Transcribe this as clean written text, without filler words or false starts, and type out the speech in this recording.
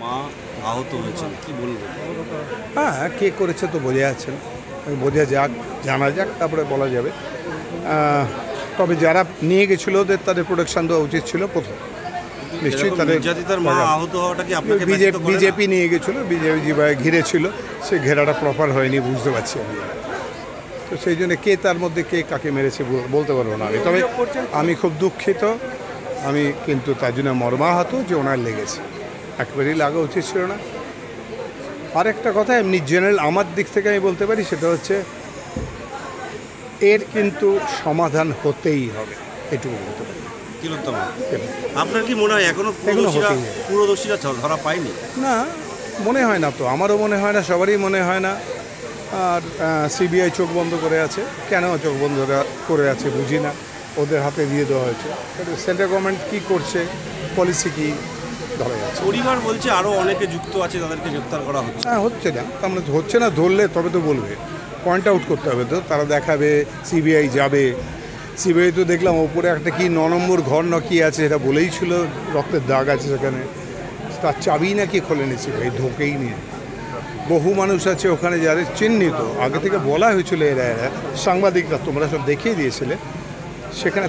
মা আহত হয়েছেন, কি বলবেন? হ্যাঁ, কে করেছে তো বোঝা যাচ্ছে না, বোঝা যাক, জানা যাক, তারপরে বলা যাবে। তবে যারা নিয়ে গেছিলো তাদের প্রোটেকশন দেওয়া উচিত ছিল প্রথম, নিশ্চয়ই তাদের। নির্যাতিতার মা আহত হওয়াটা কি আপনাকে ব্যথিত করে না? বিজেপি নিয়ে গেছিলো, বিজেপি যেভাবে ঘিরেছিল সে ঘেরাটা প্রপার হয়নি, বুঝতে পারছি আমি। তো সেই জন্য কে তার মধ্যে কে কাকে মেরেছে বলতে পারবো না আমি। তবে আমি খুব দুঃখিত, আমি কিন্তু তার জন্য মর্মাহত যে ওনার লেগেছে, একেবারেই লাগা উচিত ছিল না। আরেকটা কথা এমনি জেনারেল আমার দিক থেকে আমি বলতে পারি, সেটা হচ্ছে এর কিন্তু সমাধান হতেই হবে, এটুকু বলতে পারি। তিলোত্তম, আপনার কি মনে হয় এখনো পুরোদোষীরা ধরা পায়নি? না, মনে হয় না তো, আমারও মনে হয় না, সবারই মনে হয় না। আর সিবিআই চোখ বন্ধ করে আছে, কেন চোখ বন্ধ করে আছে বুঝি না, ওদের হাতে দিয়ে দেওয়া হয়েছে। সেন্ট্রাল গভর্নমেন্ট কী করছে, পলিসি কী, ধরা যাচ্ছে। পরিবার বলছে আরও অনেকে যুক্ত আছে, তাদেরকে গ্রেপ্তার করা হচ্ছে। হ্যাঁ, হচ্ছে না, তার মানে হচ্ছে না, ধরলে তবে তো বলবে, পয়েন্ট আউট করতে হবে, তো তারা দেখাবে, সিবিআই যাবে। সিবিআই তো দেখলাম ওপরে একটা কি 9 নম্বর ঘর না কি আছে, এটা বলেই ছিল, রক্তের দাগ আছে সেখানে, তার চাবি নাকি খোলেনি সিবিআই, ঢোকেই নিয়ে। বহু মানুষ আছে ওখানে যাদের চিহ্নিত, আগে থেকে বলা হয়েছিল, এরা সাংবাদিকরা তোমরা সব দেখিয়ে দিয়েছিলে, সেখানে